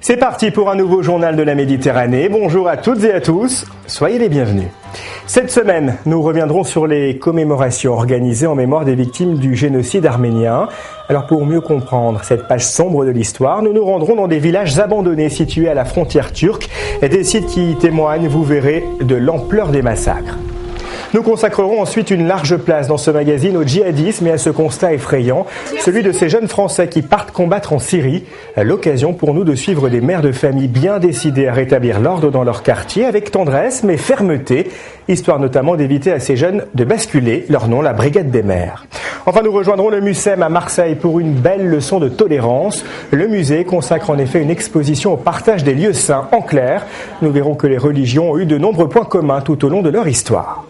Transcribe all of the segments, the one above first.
C'est parti pour un nouveau journal de la Méditerranée. Bonjour à toutes et à tous, soyez les bienvenus. Cette semaine, nous reviendrons sur les commémorations organisées en mémoire des victimes du génocide arménien. Alors pour mieux comprendre cette page sombre de l'histoire, nous nous rendrons dans des villages abandonnés situés à la frontière turque et des sites qui témoignent, vous verrez, de l'ampleur des massacres. Nous consacrerons ensuite une large place dans ce magazine au djihadisme et à ce constat effrayant, celui de ces jeunes Français qui partent combattre en Syrie. L'occasion pour nous de suivre des mères de famille bien décidées à rétablir l'ordre dans leur quartier avec tendresse mais fermeté, histoire notamment d'éviter à ces jeunes de basculer, leur nom la Brigade des mères. Enfin, nous rejoindrons le MUSEM à Marseille pour une belle leçon de tolérance. Le musée consacre en effet une exposition au partage des lieux saints. En clair, nous verrons que les religions ont eu de nombreux points communs tout au long de leur histoire.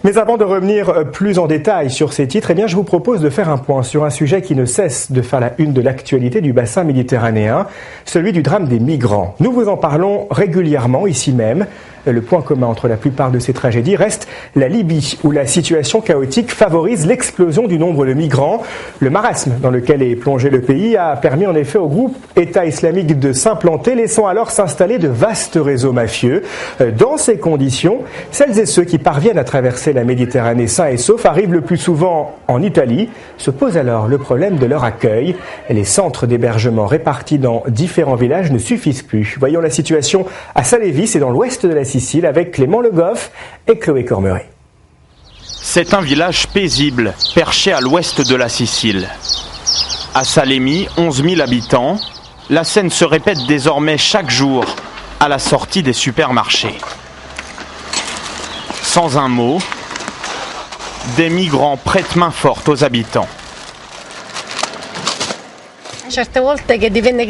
Mais avant de revenir plus en détail sur ces titres, je vous propose de faire un point sur un sujet qui ne cesse de faire la une de l'actualité du bassin méditerranéen, celui du drame des migrants. Nous vous en parlons régulièrement ici même. Le point commun entre la plupart de ces tragédies reste la Libye, où la situation chaotique favorise l'explosion du nombre de migrants. Le marasme dans lequel est plongé le pays a permis en effet au groupe État islamique de s'implanter, laissant alors s'installer de vastes réseaux mafieux. Dans ces conditions, celles et ceux qui parviennent à traverser la Méditerranée sains et saufs arrivent le plus souvent en Italie. Se pose alors le problème de leur accueil. Les centres d'hébergement répartis dans différents villages ne suffisent plus. Voyons la situation à Salévis et dans l'ouest de la Sicile avec Clément Le Goff et Chloé Cormeret. C'est un village paisible, perché à l'ouest de la Sicile. À Salémy, 11 000 habitants, la scène se répète désormais chaque jour à la sortie des supermarchés. Sans un mot, des migrants prêtent main forte aux habitants.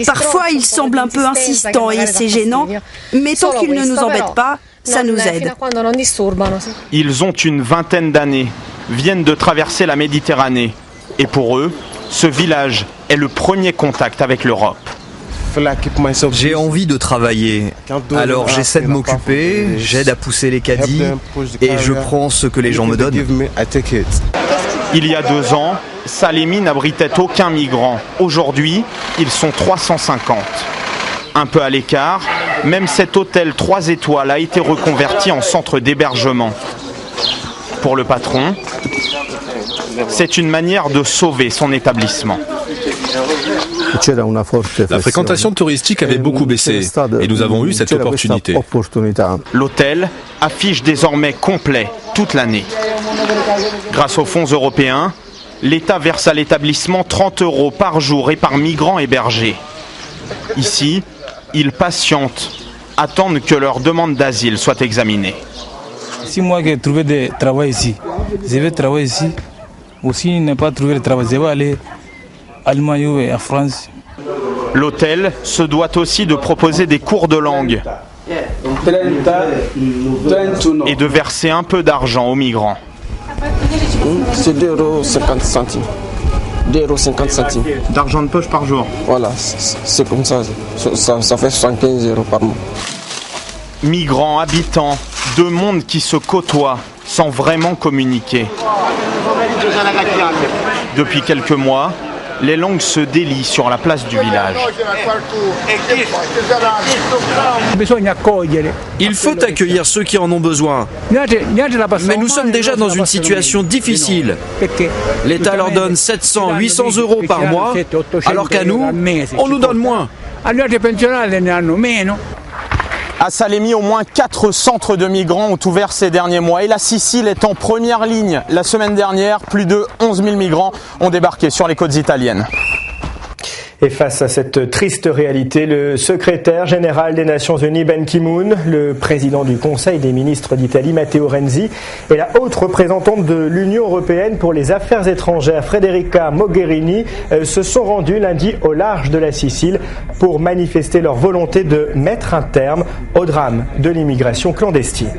Parfois, il semble un peu insistant et c'est gênant, mais tant qu'il ne nous embête pas, ça nous aide. Ils ont une vingtaine d'années, viennent de traverser la Méditerranée. Et pour eux, ce village est le premier contact avec l'Europe. J'ai envie de travailler, alors j'essaie de m'occuper, j'aide à pousser les caddies et je prends ce que les gens me donnent. Il y a 2 ans, Salémy n'abritait aucun migrant. Aujourd'hui, ils sont 350. Un peu à l'écart, même cet hôtel 3 étoiles a été reconverti en centre d'hébergement. Pour le patron, c'est une manière de sauver son établissement. La fréquentation touristique avait beaucoup baissé et nous avons eu cette opportunité. L'hôtel affiche désormais complet toute l'année. Grâce aux fonds européens, l'État verse à l'établissement 30 € par jour et par migrant hébergé. Ici, ils patientent, attendent que leur demande d'asile soit examinée. Si moi j'ai trouvé du travail ici, je vais travailler ici. Ou si je n'ai pas trouvé de travail, je vais aller à Allemagne et en France. L'hôtel se doit aussi de proposer des cours de langue et de verser un peu d'argent aux migrants. C'est 2,50 €. D'argent de poche par jour. Voilà, c'est comme ça. Ça fait 75 € par mois. Migrants, habitants, 2 mondes qui se côtoient sans vraiment communiquer. Depuis quelques mois, les langues se délient sur la place du village. Il faut accueillir ceux qui en ont besoin. Mais nous sommes déjà dans une situation difficile. L'État leur donne 700, 800 € par mois, alors qu'à nous, on nous donne moins. À Salémy, au moins 4 centres de migrants ont ouvert ces derniers mois et la Sicile est en première ligne. La semaine dernière, plus de 11 000 migrants ont débarqué sur les côtes italiennes. Et face à cette triste réalité, le secrétaire général des Nations Unies, Ban Ki-moon, le président du Conseil des ministres d'Italie, Matteo Renzi, et la haute représentante de l'Union européenne pour les affaires étrangères, Federica Mogherini, se sont rendus lundi au large de la Sicile pour manifester leur volonté de mettre un terme au drame de l'immigration clandestine.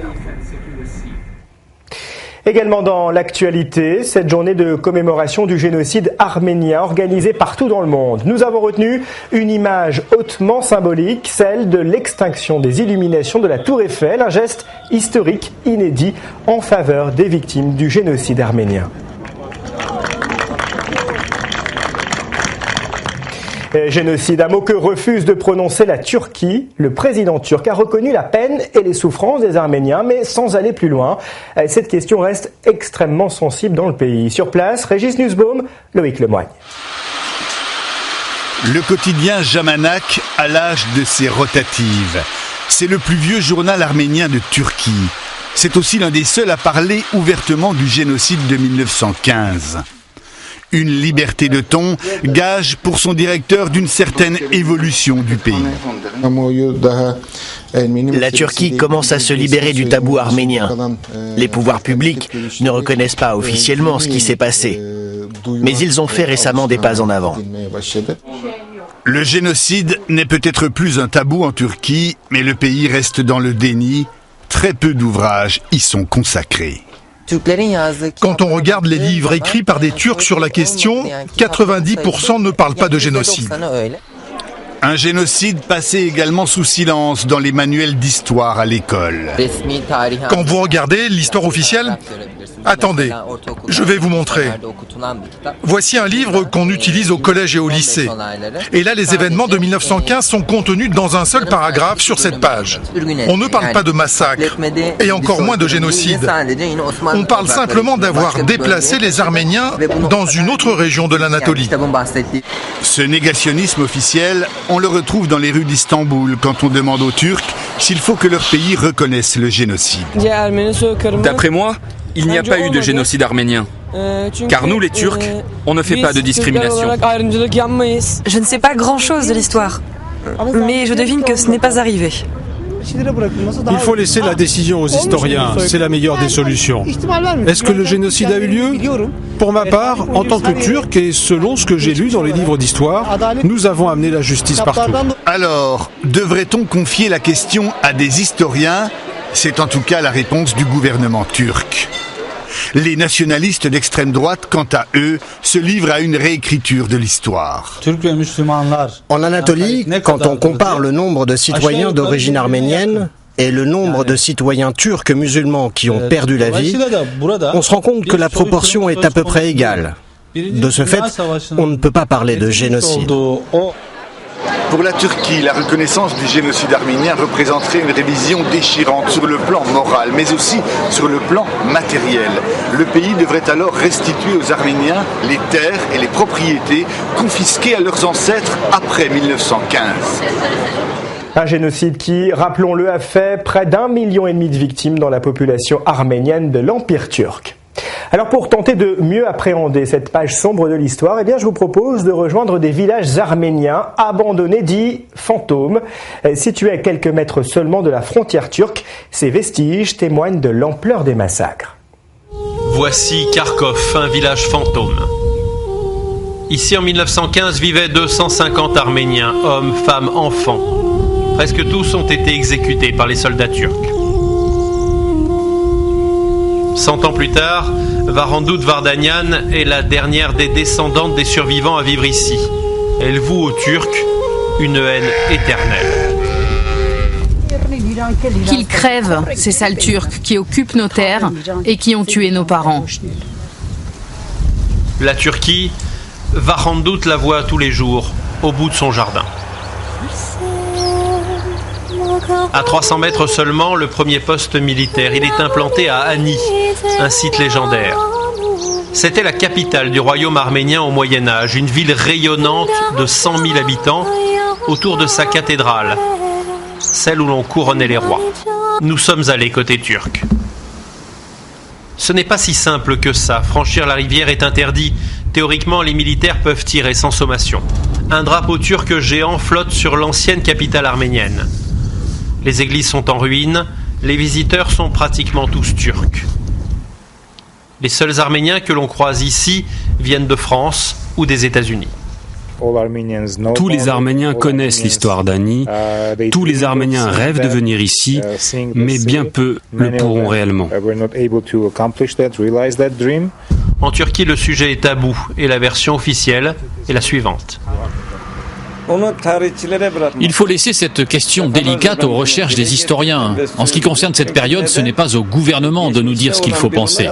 Également dans l'actualité, cette journée de commémoration du génocide arménien organisée partout dans le monde. Nous avons retenu une image hautement symbolique, celle de l'extinction des illuminations de la Tour Eiffel, un geste historique inédit en faveur des victimes du génocide arménien. Génocide, un mot que refuse de prononcer la Turquie. Le président turc a reconnu la peine et les souffrances des Arméniens, mais sans aller plus loin. Cette question reste extrêmement sensible dans le pays. Sur place, Régis Nussbaum, Loïc Lemoigne. Le quotidien Jamanak à l'âge de ses rotatives. C'est le plus vieux journal arménien de Turquie. C'est aussi l'un des seuls à parler ouvertement du génocide de 1915. Une liberté de ton, gage pour son directeur d'une certaine évolution du pays. La Turquie commence à se libérer du tabou arménien. Les pouvoirs publics ne reconnaissent pas officiellement ce qui s'est passé, mais ils ont fait récemment des pas en avant. Le génocide n'est peut-être plus un tabou en Turquie, mais le pays reste dans le déni. Très peu d'ouvrages y sont consacrés. Quand on regarde les livres écrits par des Turcs sur la question, 90% ne parlent pas de génocide. Un génocide passé également sous silence dans les manuels d'histoire à l'école. Quand vous regardez l'histoire officielle, attendez, je vais vous montrer. Voici un livre qu'on utilise au collège et au lycée. Et là, les événements de 1915 sont contenus dans un seul paragraphe sur cette page. On ne parle pas de massacre, et encore moins de génocide. On parle simplement d'avoir déplacé les Arméniens dans une autre région de l'Anatolie. Ce négationnisme officiel, on le retrouve dans les rues d'Istanbul quand on demande aux Turcs s'il faut que leur pays reconnaisse le génocide. D'après moi, il n'y a pas eu de génocide arménien. Car nous, les Turcs, on ne fait pas de discrimination. Je ne sais pas grand-chose de l'histoire, mais je devine que ce n'est pas arrivé. Il faut laisser la décision aux historiens, c'est la meilleure des solutions. Est-ce que le génocide a eu lieu ? Pour ma part, en tant que Turc et selon ce que j'ai lu dans les livres d'histoire, nous avons amené la justice partout. Alors, devrait-on confier la question à des historiens ? C'est en tout cas la réponse du gouvernement turc. Les nationalistes d'extrême droite, quant à eux, se livrent à une réécriture de l'histoire. En Anatolie, quand on compare le nombre de citoyens d'origine arménienne et le nombre de citoyens turcs musulmans qui ont perdu la vie, on se rend compte que la proportion est à peu près égale. De ce fait, on ne peut pas parler de génocide. Pour la Turquie, la reconnaissance du génocide arménien représenterait une révision déchirante sur le plan moral, mais aussi sur le plan matériel. Le pays devrait alors restituer aux Arméniens les terres et les propriétés confisquées à leurs ancêtres après 1915. Un génocide qui, rappelons-le, a fait près d'1,5 million de victimes dans la population arménienne de l'Empire turc. Alors pour tenter de mieux appréhender cette page sombre de l'histoire, eh bien je vous propose de rejoindre des villages arméniens abandonnés dits fantômes. Situés à quelques mètres seulement de la frontière turque, ces vestiges témoignent de l'ampleur des massacres. Voici Kharkov, un village fantôme. Ici en 1915 vivaient 250 Arméniens, hommes, femmes, enfants. Presque tous ont été exécutés par les soldats turcs. 100 ans plus tard, Varandout Vardanyan est la dernière des descendantes des survivants à vivre ici. Elle voue aux Turcs une haine éternelle. Qu'ils crèvent, ces sales Turcs qui occupent nos terres et qui ont tué nos parents. La Turquie, Varandout la voit tous les jours, au bout de son jardin. À 300 mètres seulement, le premier poste militaire. Il est implanté à Ani, un site légendaire. C'était la capitale du royaume arménien au Moyen-Âge, une ville rayonnante de 100 000 habitants autour de sa cathédrale, celle où l'on couronnait les rois. Nous sommes allés côté turc. Ce n'est pas si simple que ça. Franchir la rivière est interdit. Théoriquement, les militaires peuvent tirer sans sommation. Un drapeau turc géant flotte sur l'ancienne capitale arménienne. Les églises sont en ruine, les visiteurs sont pratiquement tous turcs. Les seuls Arméniens que l'on croise ici viennent de France ou des États-Unis. Tous les Arméniens connaissent l'histoire d'Ani, tous les Arméniens rêvent de venir ici, mais bien peu le pourront réellement. En Turquie, le sujet est tabou et la version officielle est la suivante. Il faut laisser cette question délicate aux recherches des historiens. En ce qui concerne cette période, ce n'est pas au gouvernement de nous dire ce qu'il faut penser.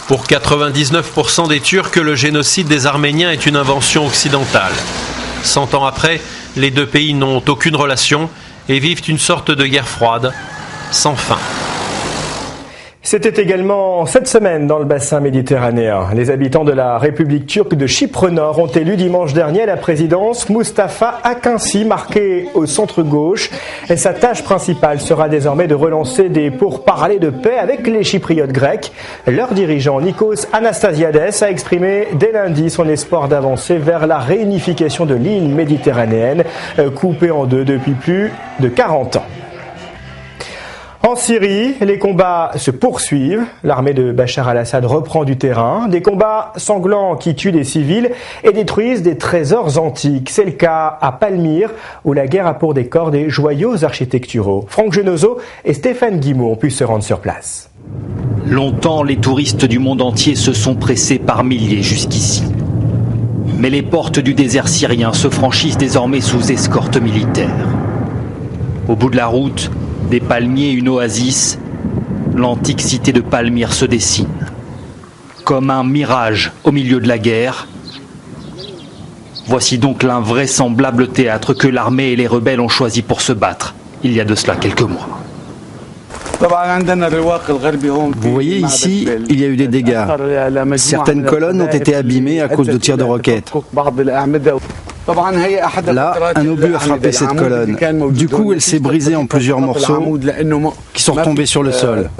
Pour 99% des Turcs, le génocide des Arméniens est une invention occidentale. 100 ans après, les deux pays n'ont aucune relation et vivent une sorte de guerre froide, sans fin. C'était également cette semaine dans le bassin méditerranéen. Les habitants de la République turque de Chypre Nord ont élu dimanche dernier à la présidence Mustafa Akinci, marqué au centre-gauche. Et sa tâche principale sera désormais de relancer des pourparlers de paix avec les Chypriotes grecs. Leur dirigeant Nikos Anastasiades a exprimé dès lundi son espoir d'avancer vers la réunification de l'île méditerranéenne, coupée en deux depuis plus de 40 ans. En Syrie, les combats se poursuivent. L'armée de Bachar al-Assad reprend du terrain. Des combats sanglants qui tuent des civils et détruisent des trésors antiques. C'est le cas à Palmyre, où la guerre a pour décor des joyaux architecturaux. Franck Genozo et Stéphane Guimau ont pu se rendre sur place. Longtemps, les touristes du monde entier se sont pressés par milliers jusqu'ici. Mais les portes du désert syrien se franchissent désormais sous escorte militaire. Au bout de la route, des palmiers et une oasis, l'antique cité de Palmyre se dessine. Comme un mirage au milieu de la guerre. Voici donc l'invraisemblable théâtre que l'armée et les rebelles ont choisi pour se battre, il y a de cela quelques mois. Vous voyez ici, il y a eu des dégâts. Certaines colonnes ont été abîmées à cause de tirs de roquettes. Là, un obus a frappé cette colonne. Du coup, elle s'est brisée en plusieurs morceaux qui sont retombés sur le sol.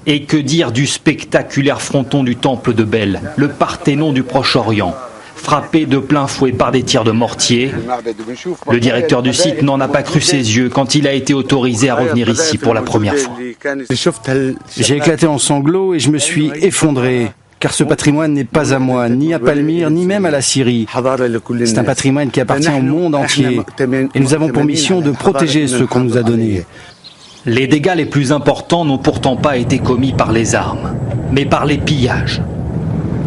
Et que dire du spectaculaire fronton du temple de Bel, le Parthénon du Proche-Orient, frappé de plein fouet par des tirs de mortier? Le directeur du site n'en a pas cru ses yeux quand il a été autorisé à revenir ici pour la première fois. J'ai éclaté en sanglots et je me suis effondré. Car ce patrimoine n'est pas à moi, ni à Palmyre, ni même à la Syrie. C'est un patrimoine qui appartient au monde entier. Et nous avons pour mission de protéger ce qu'on nous a donné. Les dégâts les plus importants n'ont pourtant pas été commis par les armes, mais par les pillages.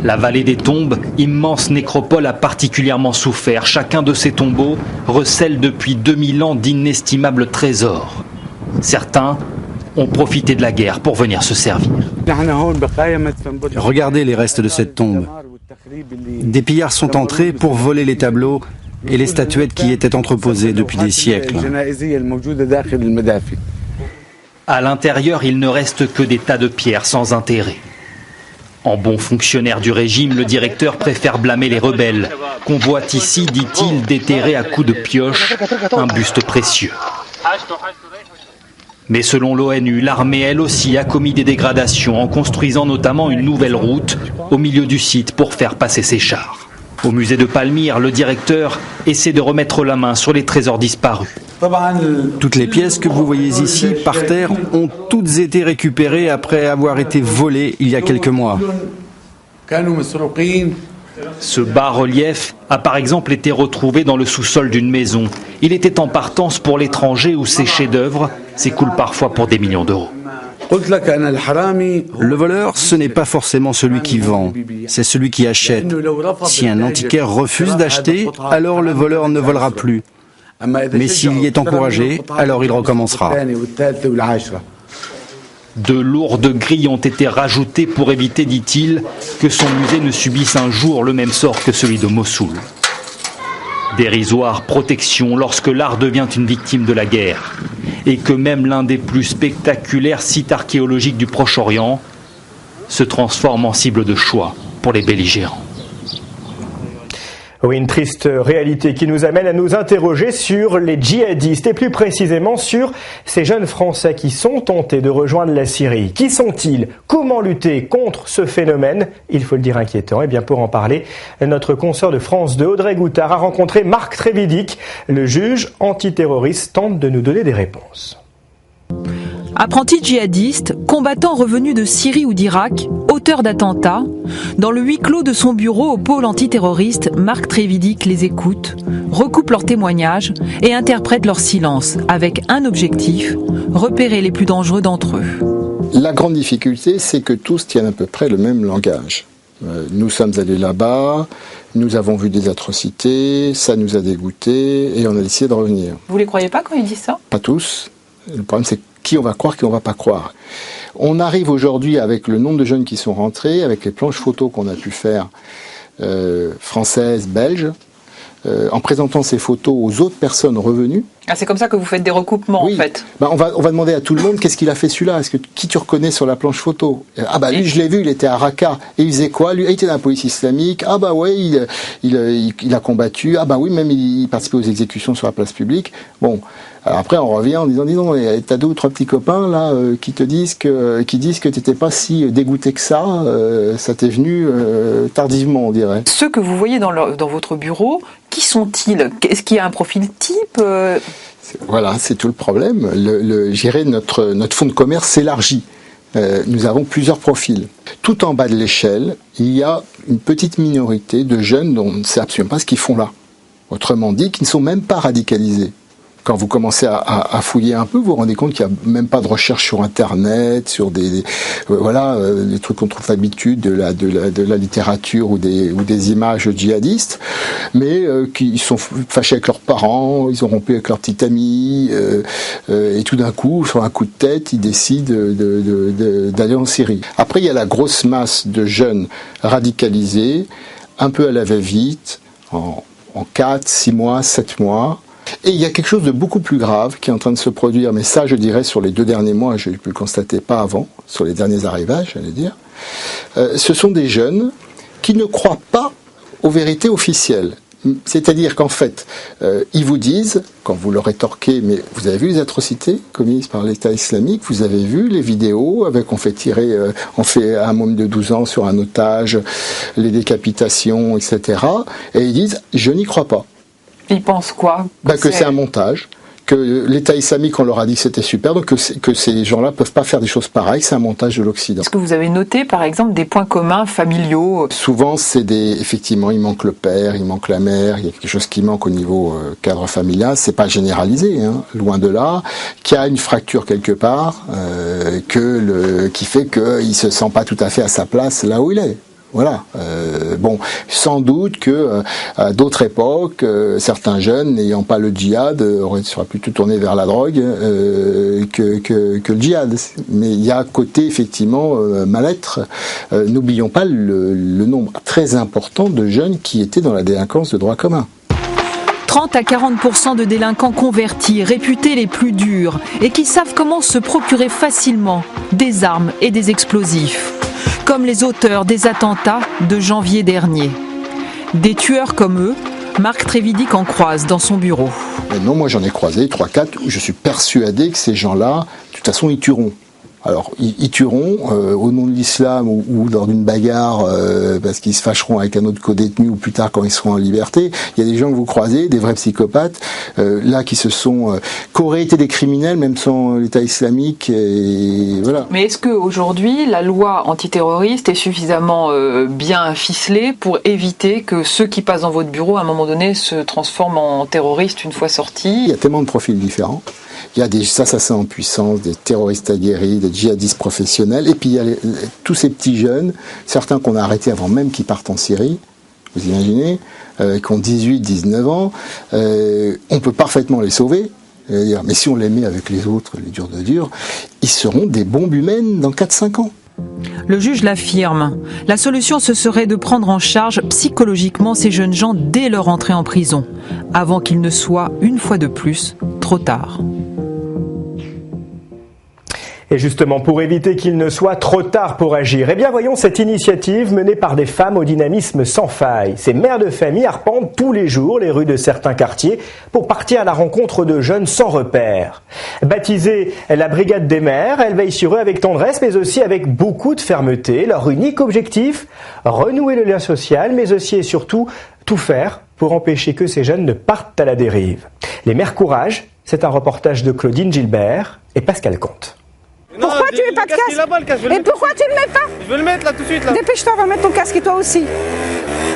La vallée des tombes, immense nécropole, a particulièrement souffert. Chacun de ces tombeaux recèle depuis 2000 ans d'inestimables trésors. Certains ont profité de la guerre pour venir se servir. Regardez les restes de cette tombe. Des pillards sont entrés pour voler les tableaux et les statuettes qui étaient entreposées depuis des siècles. À l'intérieur, il ne reste que des tas de pierres sans intérêt. En bon fonctionnaire du régime, le directeur préfère blâmer les rebelles, qu'on voit ici, dit-il, déterrer à coups de pioche un buste précieux. Mais selon l'ONU, l'armée, elle aussi, a commis des dégradations en construisant notamment une nouvelle route au milieu du site pour faire passer ses chars. Au musée de Palmyre, le directeur essaie de remettre la main sur les trésors disparus. Toutes les pièces que vous voyez ici, par terre, ont toutes été récupérées après avoir été volées il y a quelques mois. Ce bas-relief a par exemple été retrouvé dans le sous-sol d'une maison. Il était en partance pour l'étranger où ses chefs-d'œuvre s'écoulent parfois pour des millions d'euros. Le voleur, ce n'est pas forcément celui qui vend, c'est celui qui achète. Si un antiquaire refuse d'acheter, alors le voleur ne volera plus. Mais s'il y est encouragé, alors il recommencera. De lourdes grilles ont été rajoutées pour éviter, dit-il, que son musée ne subisse un jour le même sort que celui de Mossoul. Dérisoire protection lorsque l'art devient une victime de la guerre et que même l'un des plus spectaculaires sites archéologiques du Proche-Orient se transforme en cible de choix pour les belligérants. Oui, une triste réalité qui nous amène à nous interroger sur les djihadistes et plus précisément sur ces jeunes Français qui sont tentés de rejoindre la Syrie. Qui sont-ils? Comment lutter contre ce phénomène? Il faut le dire inquiétant. Et bien pour en parler, notre consoeur de France 2, Audrey Goutard, a rencontré Marc Trévidic. Le juge antiterroriste tente de nous donner des réponses. Apprenti djihadiste, combattant revenu de Syrie ou d'Irak, auteur d'attentats, dans le huis clos de son bureau au pôle antiterroriste, Marc Trévidic les écoute, recoupe leurs témoignages et interprète leur silence avec un objectif, repérer les plus dangereux d'entre eux. La grande difficulté, c'est que tous tiennent à peu près le même langage. Nous sommes allés là-bas, nous avons vu des atrocités, ça nous a dégoûtés et on a décidé de revenir. Vous les croyez pas quand ils disent ça? Pas tous. Le problème, c'est qui on va croire, qui on va pas croire. On arrive aujourd'hui avec le nombre de jeunes qui sont rentrés, avec les planches photos qu'on a pu faire françaises, belges, en présentant ces photos aux autres personnes revenues. Ah, c'est comme ça que vous faites des recoupements, oui. en fait. On va demander à tout le monde qu'est-ce qu'il a fait celui-là. Qui tu reconnais sur la planche photo? Lui je l'ai vu, il était à Raqqa. Et il faisait quoi? Lui, il était dans la police islamique. Il a combattu. Oui, même il participait aux exécutions sur la place publique. Bon, alors après on revient en disant, dis donc, t'as 2 ou 3 petits copains là qui disent que t'étais pas si dégoûté que ça. Ça t'est venu tardivement, on dirait. Ceux que vous voyez dans votre bureau, qui sont-ils? Est-ce qu'il y a un profil type? Voilà, c'est tout le problème. Notre fonds de commerce s'élargit. Nous avons plusieurs profils. Tout en bas de l'échelle, il y a une petite minorité de jeunes dont on ne sait absolument pas ce qu'ils font là. Autrement dit, qui ne sont même pas radicalisés. Quand vous commencez à fouiller un peu, vous vous rendez compte qu'il n'y a même pas de recherche sur Internet, sur des trucs qu'on trouve d'habitude, de la littérature ou des images djihadistes, mais qui sont fâchés avec leurs parents, ils ont rompu avec leur petite amie, et tout d'un coup, sur un coup de tête, ils décident d'aller en Syrie. Après, il y a la grosse masse de jeunes radicalisés, un peu à la va-vite, en 4, 6 mois, 7 mois. Et il y a quelque chose de beaucoup plus grave qui est en train de se produire, mais ça je dirais sur les 2 derniers mois, je pu le constater pas avant, sur les derniers arrivages, j'allais dire. Ce sont des jeunes qui ne croient pas aux vérités officielles. C'est-à-dire qu'en fait, ils vous disent, quand vous leur rétorquez, mais vous avez vu les atrocités commises par l'État islamique, vous avez vu les vidéos on fait un môme de 12 ans sur un otage, les décapitations, etc. Et ils disent, je n'y crois pas. Ils pensent quoi? Que c'est un montage, que l'État islamique, on leur a dit que c'était super, donc que ces gens-là ne peuvent pas faire des choses pareilles, c'est un montage de l'Occident. Est-ce que vous avez noté, par exemple, des points communs familiaux? Souvent, effectivement, il manque le père, il manque la mère, il y a quelque chose qui manque au niveau cadre familial, c'est pas généralisé, hein, loin de là, qu'il y a une fracture quelque part, qui fait qu'il se sent pas tout à fait à sa place là où il est. Voilà. Sans doute que à d'autres époques, certains jeunes n'ayant pas le djihad seraient plutôt tournés vers la drogue que le djihad. Mais il y a à côté effectivement mal-être. N'oublions pas le nombre très important de jeunes qui étaient dans la délinquance de droit commun. 30 à 40% de délinquants convertis, réputés les plus durs, et qui savent comment se procurer facilement des armes et des explosifs. Comme les auteurs des attentats de janvier dernier. Des tueurs comme eux, Marc Trévidic en croise dans son bureau. Non, moi j'en ai croisé 3-4 où je suis persuadé que ces gens-là, de toute façon, ils tueront. Alors, ils tueront au nom de l'islam ou lors d'une bagarre parce qu'ils se fâcheront avec un autre co-détenu ou plus tard quand ils seront en liberté. Il y a des gens que vous croisez, des vrais psychopathes, là qui auraient été des criminels même sans l'État islamique. Et voilà. Mais est-ce qu'aujourd'hui, la loi antiterroriste est suffisamment bien ficelée pour éviter que ceux qui passent dans votre bureau, à un moment donné, se transforment en terroristes une fois sortis? Il y a tellement de profils différents. Il y a des assassins en puissance, des terroristes aguerris, des djihadistes professionnels, et puis il y a tous ces petits jeunes, certains qu'on a arrêtés avant même qu'ils partent en Syrie, vous imaginez, qui ont 18, 19 ans, on peut parfaitement les sauver, mais si on les met avec les autres, les durs de durs, ils seront des bombes humaines dans 4-5 ans. Le juge l'affirme. La solution, ce serait de prendre en charge psychologiquement ces jeunes gens dès leur entrée en prison, avant qu'il ne soit, une fois de plus, trop tard. Et justement, pour éviter qu'il ne soit trop tard pour agir, voyons cette initiative menée par des femmes au dynamisme sans faille. Ces mères de famille arpentent tous les jours les rues de certains quartiers pour partir à la rencontre de jeunes sans repère. Baptisée la Brigade des mères, elle veille sur eux avec tendresse, mais aussi avec beaucoup de fermeté. Leur unique objectif, renouer le lien social, mais aussi et surtout tout faire pour empêcher que ces jeunes ne partent à la dérive. Les mères courage, c'est un reportage de Claudine Gilbert et Pascal Comte. Pourquoi tu mets pas de casque? Et pourquoi tu le mets pas? Je veux le mettre là tout de suite là. Dépêche-toi, va mettre ton casque et toi aussi.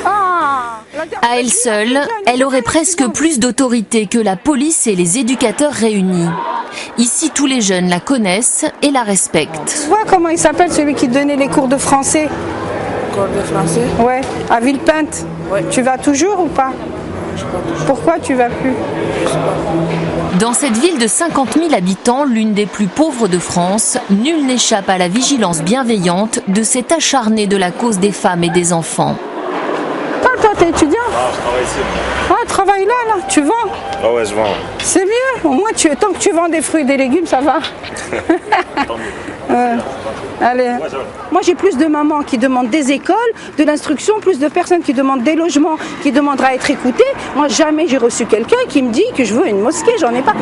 À elle seule, elle aurait presque plus d'autorité que la police et les éducateurs réunis. Ici, tous les jeunes la connaissent et la respectent. Tu vois comment il s'appelle celui qui donnait les cours de français? École de français. Ouais, à Villepinte. Ouais. Tu vas toujours ou pas? Pourquoi tu vas plus? Dans cette ville de 50 000 habitants, l'une des plus pauvres de France, nul n'échappe à la vigilance bienveillante de cet acharné de la cause des femmes et des enfants. Toi, t'es étudiant? Non, je travaille ici. Ah, travaille là, tu vends? Ah ouais, je vends. C'est mieux, au moins tant que tu vends des fruits et des légumes, ça va. Allez. Moi j'ai plus de mamans qui demandent des écoles, de l'instruction, plus de personnes qui demandent des logements, qui demandent à être écoutées. Moi jamais j'ai reçu quelqu'un qui me dit que je veux une mosquée, j'en ai pas.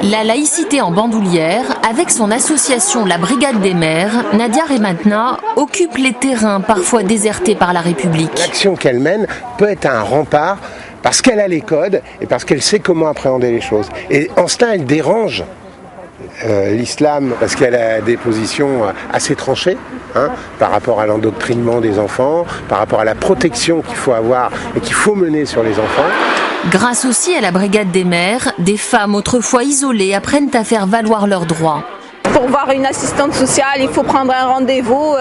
La laïcité en bandoulière, avec son association La Brigade des Mères, Nadia Rematna occupe les terrains parfois désertés par la République. L'action qu'elle mène peut être un rempart parce qu'elle a les codes et parce qu'elle sait comment appréhender les choses. Et en cela, elle dérange l'islam parce qu'elle a des positions assez tranchées par rapport à l'endoctrinement des enfants, par rapport à la protection qu'il faut avoir et qu'il faut mener sur les enfants. Grâce aussi à la Brigade des Mères, des femmes autrefois isolées apprennent à faire valoir leurs droits. Pour voir une assistante sociale, il faut prendre un rendez-vous.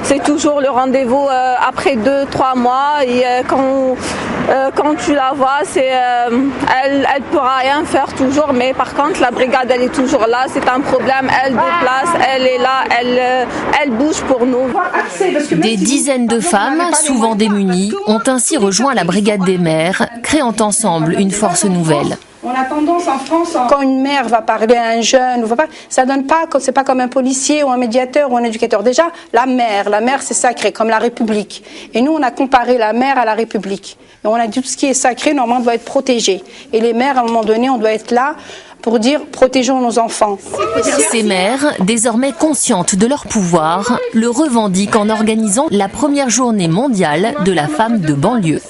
C'est toujours le rendez-vous après 2-3 mois. Et quand tu la vois, elle pourra rien faire toujours. Mais par contre, la brigade, elle est toujours là. C'est un problème. Elle déplace, elle est là, elle bouge pour nous. Des dizaines de femmes, souvent démunies, ont ainsi rejoint la Brigade des Mères, créant ensemble une force nouvelle. On a tendance en France, quand une mère va parler à un jeune, ça donne pas, c'est pas comme un policier ou un médiateur ou un éducateur. Déjà, la mère c'est sacré, comme la République. Et nous, on a comparé la mère à la République. Et on a dit tout ce qui est sacré, normalement, doit être protégé. Et les mères, à un moment donné, on doit être là pour dire protégeons nos enfants. Ces mères, désormais conscientes de leur pouvoir, le revendiquent en organisant la première journée mondiale de la femme de banlieue.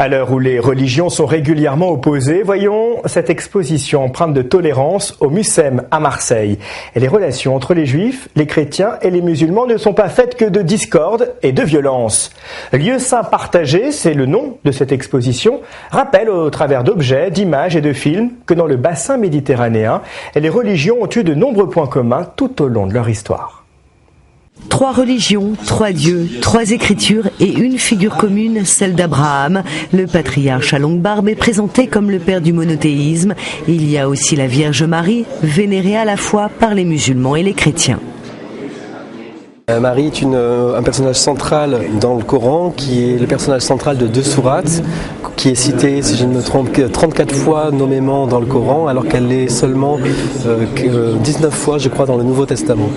À l'heure où les religions sont régulièrement opposées, voyons cette exposition empreinte de tolérance au Mucem à Marseille. Et les relations entre les juifs, les chrétiens et les musulmans ne sont pas faites que de discorde et de violence. Lieu saint partagé, c'est le nom de cette exposition, rappelle au travers d'objets, d'images et de films que dans le bassin méditerranéen, les religions ont eu de nombreux points communs tout au long de leur histoire. 3 religions, 3 dieux, 3 écritures et une figure commune, celle d'Abraham. Le patriarche à longue barbe est présenté comme le père du monothéisme. Il y a aussi la Vierge Marie, vénérée à la fois par les musulmans et les chrétiens. Marie est un personnage central dans le Coran, qui est le personnage central de 2 sourates, qui est cité, si je ne me trompe, 34 fois nommément dans le Coran, alors qu'elle est seulement 19 fois, je crois, dans le Nouveau Testament.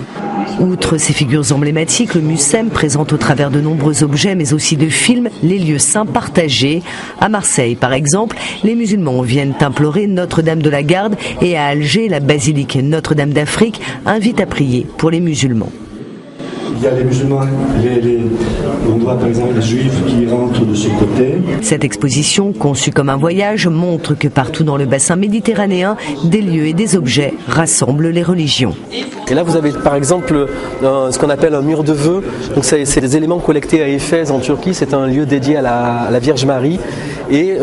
Outre ces figures emblématiques, le Mucem présente au travers de nombreux objets, mais aussi de films, les lieux saints partagés. À Marseille, par exemple, les musulmans viennent implorer Notre-Dame de la Garde et à Alger, la basilique Notre-Dame d'Afrique invite à prier pour les musulmans. Il y a les musulmans, on voit par exemple les juifs qui rentrent de ce côté. Cette exposition, conçue comme un voyage, montre que partout dans le bassin méditerranéen, des lieux et des objets rassemblent les religions. Et là vous avez par exemple ce qu'on appelle un mur de vœux. Donc c'est des éléments collectés à Éphèse en Turquie, c'est un lieu dédié à la Vierge Marie. Et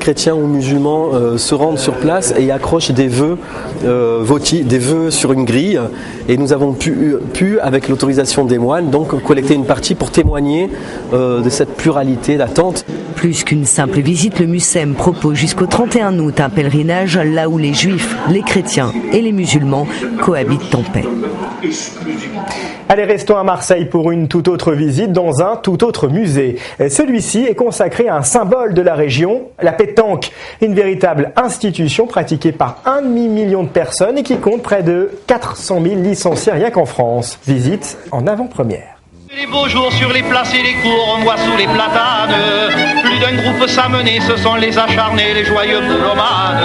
chrétiens ou musulmans se rendent sur place et accrochent des vœux, des vœux sur une grille. Et nous avons pu avec l'autorisation des moines, donc collecter une partie pour témoigner de cette pluralité d'attentes. Plus qu'une simple visite, le Mucem propose jusqu'au 31 août un pèlerinage là où les juifs, les chrétiens et les musulmans cohabitent en paix. Allez, restons à Marseille pour une toute autre visite dans un tout autre musée. Celui-ci est consacré à un symbole de la région, la pétanque, une véritable institution pratiquée par 1,5 million de personnes et qui compte près de 400 000 licenciés rien qu'en France. Visite en avant-première. Les beaux jours sur les places et les cours, on voit sous les platanes. Plus d'un groupe s'amener, ce sont les acharnés, les joyeux boulomanes.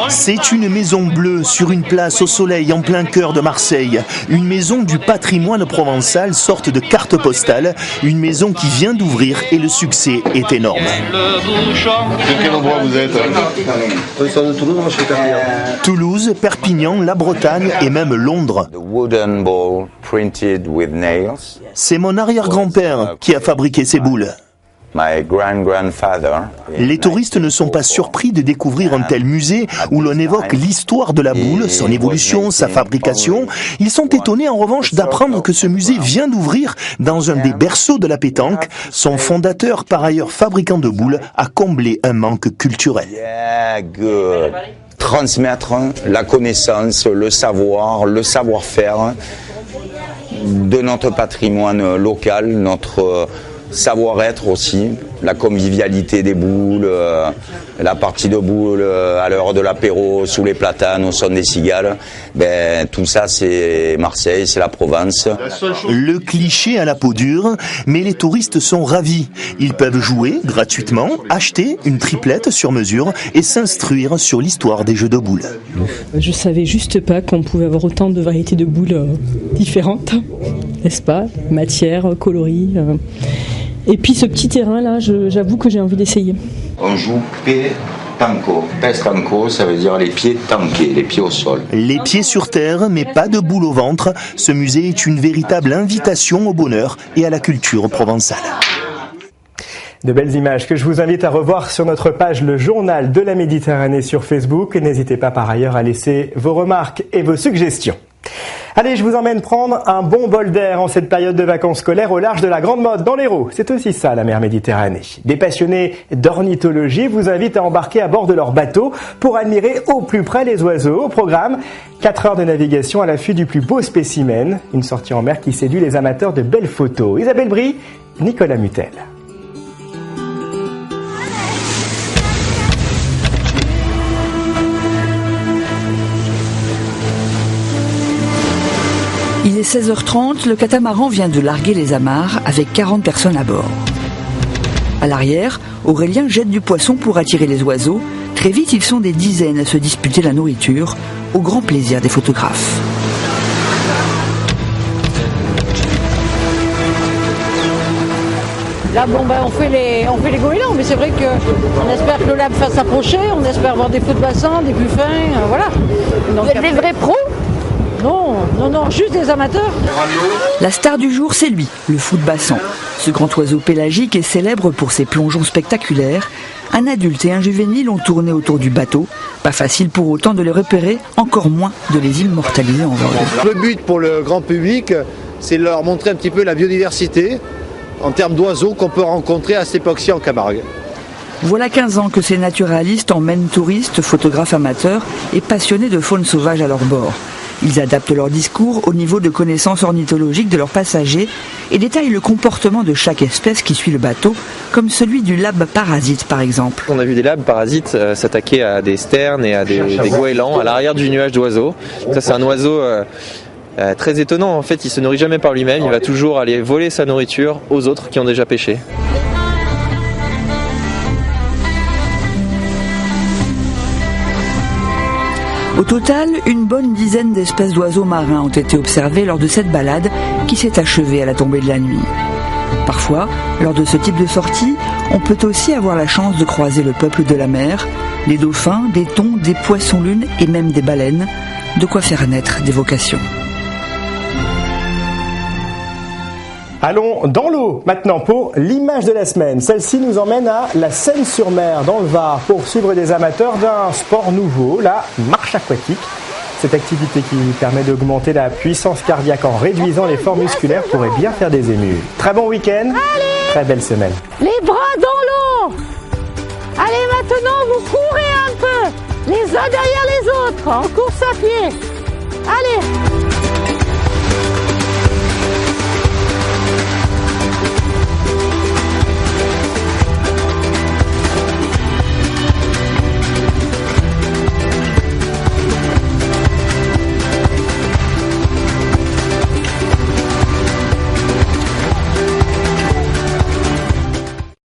C'est une maison bleue sur une place au soleil en plein cœur de Marseille. Une maison du patrimoine provençal, sorte de carte postale. Une maison qui vient d'ouvrir et le succès est énorme. De quel endroit vous êtes? De Toulouse, moi je suis Perpignan. Toulouse, Perpignan, la Bretagne et même Londres. C'est mon arrière-grand-père qui a fabriqué ces boules. Les touristes ne sont pas surpris de découvrir un tel musée où l'on évoque l'histoire de la boule, son évolution, sa fabrication. Ils sont étonnés en revanche d'apprendre que ce musée vient d'ouvrir dans un des berceaux de la pétanque. Son fondateur, par ailleurs fabricant de boules, a comblé un manque culturel. Transmettre la connaissance, le savoir, le savoir-faire de notre patrimoine local, notre savoir-être aussi, la convivialité des boules, la partie de boules à l'heure de l'apéro, sous les platanes, au son des cigales. Tout ça c'est Marseille, c'est la Provence. Le cliché à la peau dure, mais les touristes sont ravis. Ils peuvent jouer gratuitement, acheter une triplette sur mesure et s'instruire sur l'histoire des jeux de boules. Je savais juste pas qu'on pouvait avoir autant de variétés de boules différentes, n'est-ce pas? Matière, coloris. Et puis ce petit terrain là, j'avoue que j'ai envie d'essayer. On joue pestanco. Pestanco, ça veut dire les pieds tankés, les pieds au sol. Les pieds sur terre, mais pas de boule au ventre. Ce musée est une véritable invitation au bonheur et à la culture provençale. De belles images que je vous invite à revoir sur notre page Le Journal de la Méditerranée sur Facebook. N'hésitez pas par ailleurs à laisser vos remarques et vos suggestions. Allez, je vous emmène prendre un bon bol d'air en cette période de vacances scolaires au large de la Grande Motte dans l'Hérault. C'est aussi ça la mer Méditerranée. Des passionnés d'ornithologie vous invitent à embarquer à bord de leur bateau pour admirer au plus près les oiseaux. Au programme, 4 heures de navigation à l'affût du plus beau spécimen. Une sortie en mer qui séduit les amateurs de belles photos. Isabelle Brie, Nicolas Mutel. Il est 16h30, le catamaran vient de larguer les amarres avec 40 personnes à bord. À l'arrière, Aurélien jette du poisson pour attirer les oiseaux. Très vite, ils sont des dizaines à se disputer la nourriture, au grand plaisir des photographes. Là, on fait les goélands, mais c'est vrai qu'on espère que le lab fasse s'approcher, on espère voir des feux de bassin, des buffins, voilà. Donc, vous êtes des vrais pros ? Non, juste des amateurs. La star du jour, c'est lui, le fou de bassin. Ce grand oiseau pélagique est célèbre pour ses plongeons spectaculaires. Un adulte et un juvénile ont tourné autour du bateau. Pas facile pour autant de les repérer, encore moins de les immortaliser en vol. Le but pour le grand public, c'est de leur montrer un petit peu la biodiversité en termes d'oiseaux qu'on peut rencontrer à cette époque-ci en Camargue. Voilà 15 ans que ces naturalistes emmènent touristes, photographes amateurs et passionnés de faune sauvage à leur bord. Ils adaptent leur discours au niveau de connaissances ornithologiques de leurs passagers et détaillent le comportement de chaque espèce qui suit le bateau, comme celui du labe parasite par exemple. On a vu des labes parasites s'attaquer à des sternes et à des goélands à l'arrière du nuage d'oiseaux. Ça c'est un oiseau très étonnant, en fait il se nourrit jamais par lui-même, il va toujours aller voler sa nourriture aux autres qui ont déjà pêché. Au total, une bonne dizaine d'espèces d'oiseaux marins ont été observées lors de cette balade qui s'est achevée à la tombée de la nuit. Parfois, lors de ce type de sortie, on peut aussi avoir la chance de croiser le peuple de la mer, des dauphins, des thons, des poissons-lunes et même des baleines, de quoi faire naître des vocations. Allons dans l'eau maintenant pour l'image de la semaine. Celle-ci nous emmène à la Seine-sur-Mer dans le Var pour suivre des amateurs d'un sport nouveau, la marche aquatique. Cette activité qui permet d'augmenter la puissance cardiaque en réduisant l'effort musculaire pourrait bien faire des émules. Très bon week-end, très belle semaine. Les bras dans l'eau. Allez, maintenant vous courez un peu, les uns derrière les autres, en course à pied.